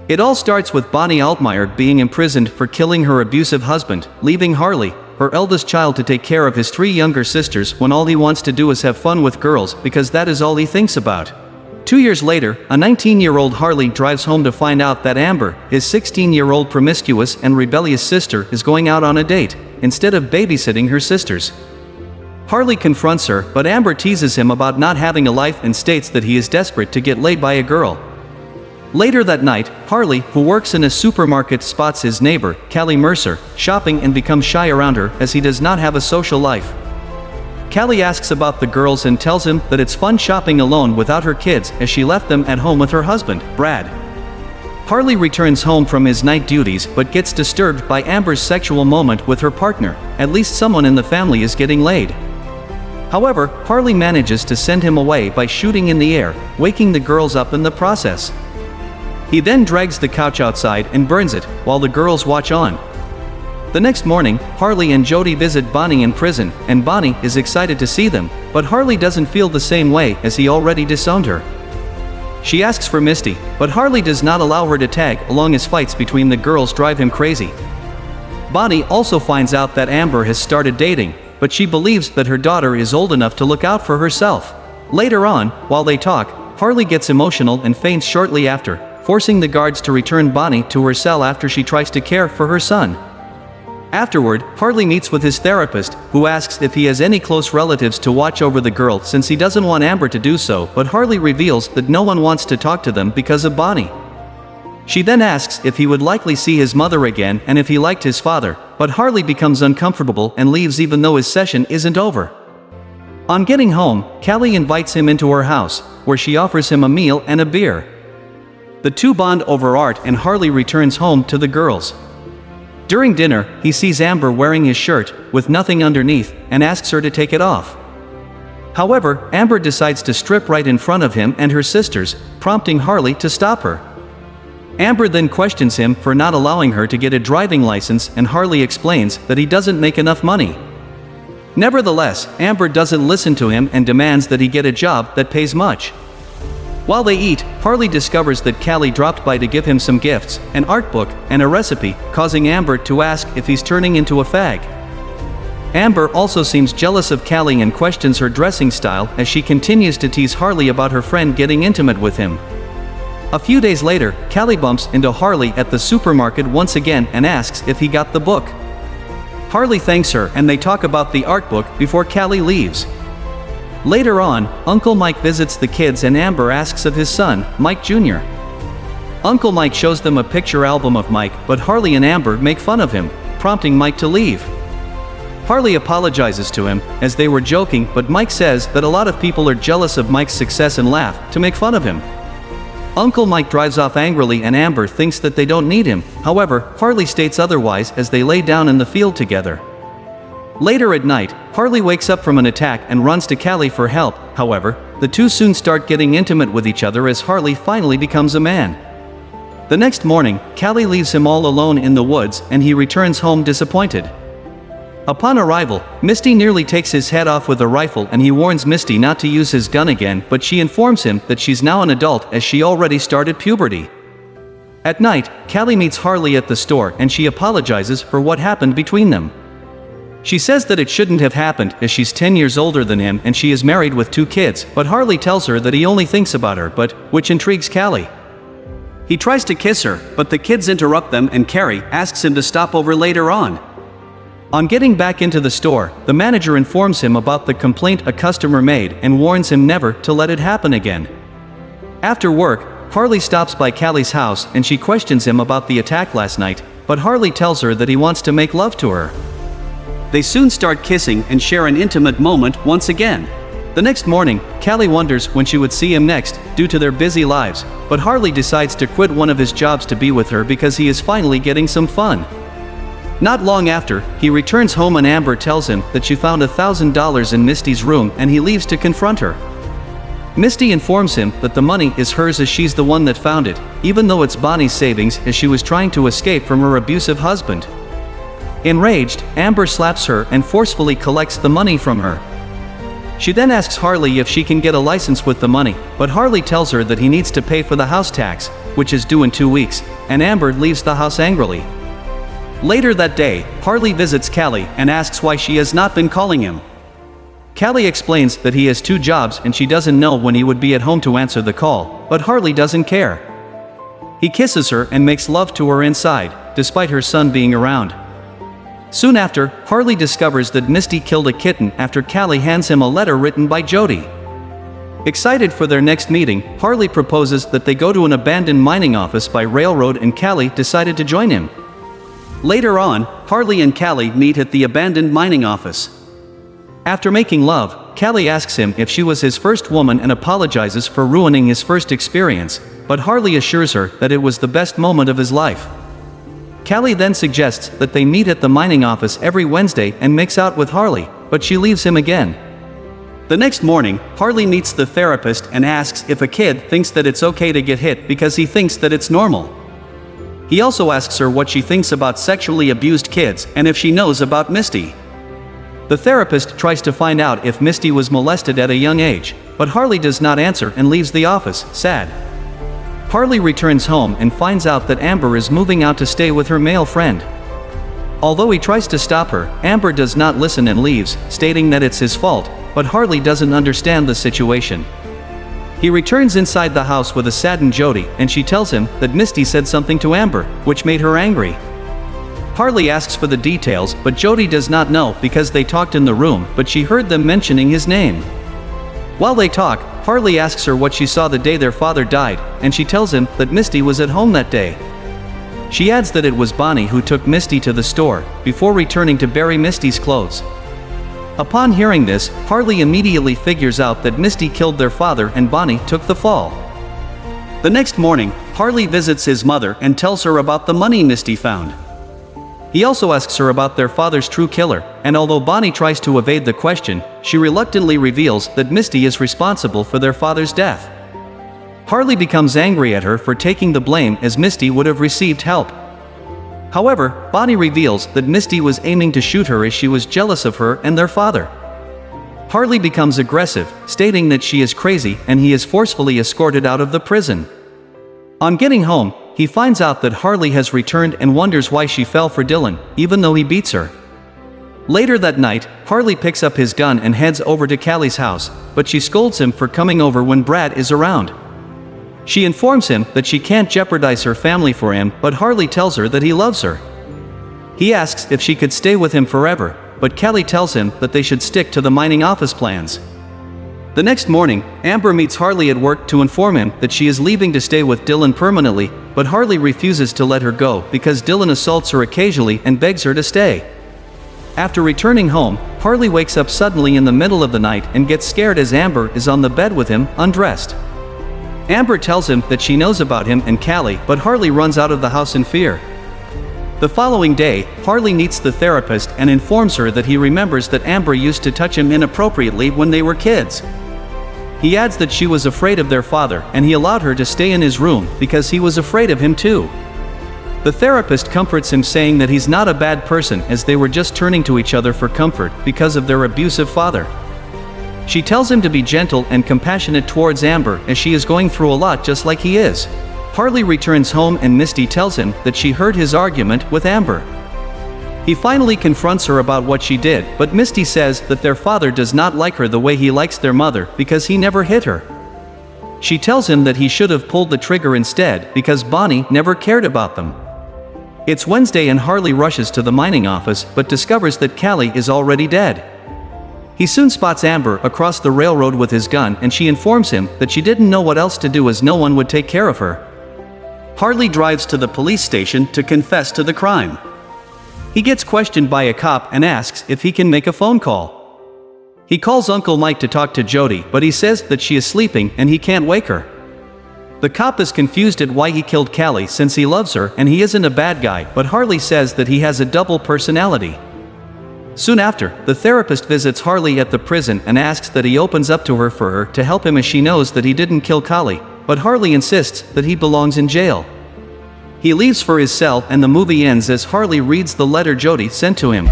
It all starts with Bonnie Altmaier being imprisoned for killing her abusive husband, leaving Harley, her eldest child, to take care of his 3 younger sisters when all he wants to do is have fun with girls because that is all he thinks about. 2 years later, a 19-year-old Harley drives home to find out that Amber, his 16-year-old promiscuous and rebellious sister, is going out on a date, instead of babysitting her sisters. Harley confronts her, but Amber teases him about not having a life and states that he is desperate to get laid by a girl. Later that night, Harley, who works in a supermarket, spots his neighbor, Callie Mercer, shopping and becomes shy around her as he does not have a social life. Callie asks about the girls and tells him that it's fun shopping alone without her kids as she left them at home with her husband, Brad. Harley returns home from his night duties but gets disturbed by Amber's sexual moment with her partner. At least someone in the family is getting laid. However, Harley manages to send him away by shooting in the air, waking the girls up in the process. He then drags the couch outside and burns it, while the girls watch on. The next morning, Harley and Jody visit Bonnie in prison, and Bonnie is excited to see them, but Harley doesn't feel the same way as he already disowned her. She asks for Misty, but Harley does not allow her to tag along as fights between the girls drive him crazy. Bonnie also finds out that Amber has started dating, but she believes that her daughter is old enough to look out for herself. Later on, while they talk, Harley gets emotional and faints shortly after, forcing the guards to return Bonnie to her cell after she tries to care for her son. Afterward, Harley meets with his therapist, who asks if he has any close relatives to watch over the girl since he doesn't want Amber to do so, but Harley reveals that no one wants to talk to them because of Bonnie. She then asks if he would likely see his mother again and if he liked his father, but Harley becomes uncomfortable and leaves even though his session isn't over. On getting home, Callie invites him into her house, where she offers him a meal and a beer. The two bond over art and Harley returns home to the girls. During dinner, he sees Amber wearing his shirt, with nothing underneath, and asks her to take it off. However, Amber decides to strip right in front of him and her sisters, prompting Harley to stop her. Amber then questions him for not allowing her to get a driving license, and Harley explains that he doesn't make enough money. Nevertheless, Amber doesn't listen to him and demands that he get a job that pays much. While they eat, Harley discovers that Callie dropped by to give him some gifts, an art book, and a recipe, causing Amber to ask if he's turning into a fag. Amber also seems jealous of Callie and questions her dressing style as she continues to tease Harley about her friend getting intimate with him. A few days later, Callie bumps into Harley at the supermarket once again and asks if he got the book. Harley thanks her and they talk about the art book before Callie leaves. Later on, Uncle Mike visits the kids and Amber asks of his son, Mike Jr. Uncle Mike shows them a picture album of Mike, but Harley and Amber make fun of him, prompting Mike to leave. Harley apologizes to him, as they were joking, but Mike says that a lot of people are jealous of Mike's success and laugh to make fun of him. Uncle Mike drives off angrily and Amber thinks that they don't need him. However, Harley states otherwise as they lay down in the field together. Later at night, Harley wakes up from an attack and runs to Callie for help. However, the two soon start getting intimate with each other as Harley finally becomes a man. The next morning, Callie leaves him all alone in the woods and he returns home disappointed. Upon arrival, Misty nearly takes his head off with a rifle and he warns Misty not to use his gun again, but she informs him that she's now an adult as she already started puberty. At night, Callie meets Harley at the store and she apologizes for what happened between them. She says that it shouldn't have happened as she's 10 years older than him and she is married with 2 kids, but Harley tells her that he only thinks about her, which intrigues Callie. He tries to kiss her, but the kids interrupt them and Carrie asks him to stop over later on. On getting back into the store, the manager informs him about the complaint a customer made and warns him never to let it happen again. After work, Harley stops by Callie's house and she questions him about the attack last night, but Harley tells her that he wants to make love to her. They soon start kissing and share an intimate moment once again. The next morning, Callie wonders when she would see him next, due to their busy lives, but Harley decides to quit one of his jobs to be with her because he is finally getting some fun. Not long after, he returns home and Amber tells him that she found $1,000 in Misty's room and he leaves to confront her. Misty informs him that the money is hers as she's the one that found it, even though it's Bonnie's savings as she was trying to escape from her abusive husband. Enraged, Amber slaps her and forcefully collects the money from her. She then asks Harley if she can get a license with the money, but Harley tells her that he needs to pay for the house tax, which is due in 2 weeks, and Amber leaves the house angrily. Later that day, Harley visits Callie and asks why she has not been calling him. Callie explains that he has 2 jobs and she doesn't know when he would be at home to answer the call, but Harley doesn't care. He kisses her and makes love to her inside, despite her son being around. Soon after, Harley discovers that Misty killed a kitten after Callie hands him a letter written by Jody. Excited for their next meeting, Harley proposes that they go to an abandoned mining office by railroad and Callie decided to join him. Later on, Harley and Callie meet at the abandoned mining office. After making love, Callie asks him if she was his first woman and apologizes for ruining his first experience, but Harley assures her that it was the best moment of his life. Callie then suggests that they meet at the mining office every Wednesday and makes out with Harley, but she leaves him again. The next morning, Harley meets the therapist and asks if a kid thinks that it's okay to get hit because he thinks that it's normal. He also asks her what she thinks about sexually abused kids and if she knows about Misty. The therapist tries to find out if Misty was molested at a young age, but Harley does not answer and leaves the office, sad. Harley returns home and finds out that Amber is moving out to stay with her male friend. Although he tries to stop her, Amber does not listen and leaves, stating that it's his fault, but Harley doesn't understand the situation. He returns inside the house with a saddened Jody and she tells him that Misty said something to Amber, which made her angry. Harley asks for the details, but Jody does not know because they talked in the room, but she heard them mentioning his name. While they talk, Harley asks her what she saw the day their father died, and she tells him that Misty was at home that day. She adds that it was Bonnie who took Misty to the store, before returning to bury Misty's clothes. Upon hearing this, Harley immediately figures out that Misty killed their father and Bonnie took the fall. The next morning, Harley visits his mother and tells her about the money Misty found. He also asks her about their father's true killer, and although Bonnie tries to evade the question, she reluctantly reveals that Misty is responsible for their father's death. Harley becomes angry at her for taking the blame as Misty would have received help. However, Bonnie reveals that Misty was aiming to shoot her as she was jealous of her and their father. Harley becomes aggressive, stating that she is crazy and he is forcefully escorted out of the prison. On getting home, he finds out that Harley has returned and wonders why she fell for Dylan, even though he beats her. Later that night, Harley picks up his gun and heads over to Callie's house, but she scolds him for coming over when Brad is around. She informs him that she can't jeopardize her family for him, but Harley tells her that he loves her. He asks if she could stay with him forever, but Callie tells him that they should stick to the mining office plans. The next morning, Amber meets Harley at work to inform him that she is leaving to stay with Dylan permanently, but Harley refuses to let her go because Dylan assaults her occasionally and begs her to stay. After returning home, Harley wakes up suddenly in the middle of the night and gets scared as Amber is on the bed with him, undressed. Amber tells him that she knows about him and Callie, but Harley runs out of the house in fear. The following day, Harley meets the therapist and informs her that he remembers that Amber used to touch him inappropriately when they were kids. He adds that she was afraid of their father and he allowed her to stay in his room because he was afraid of him too. The therapist comforts him, saying that he's not a bad person as they were just turning to each other for comfort because of their abusive father. She tells him to be gentle and compassionate towards Amber as she is going through a lot just like he is. Harley returns home and Misty tells him that she heard his argument with Amber. He finally confronts her about what she did, but Misty says that their father does not like her the way he likes their mother because he never hit her. She tells him that he should have pulled the trigger instead because Bonnie never cared about them. It's Wednesday and Harley rushes to the mining office but discovers that Callie is already dead. He soon spots Amber across the railroad with his gun and she informs him that she didn't know what else to do as no one would take care of her. Harley drives to the police station to confess to the crime. He gets questioned by a cop and asks if he can make a phone call. He calls Uncle Mike to talk to Jody, but he says that she is sleeping and he can't wake her. The cop is confused at why he killed Callie since he loves her and he isn't a bad guy, but Harley says that he has a double personality. Soon after, the therapist visits Harley at the prison and asks that he opens up to her for her to help him as she knows that he didn't kill Callie, but Harley insists that he belongs in jail. He leaves for his cell and the movie ends as Harley reads the letter Jody sent to him.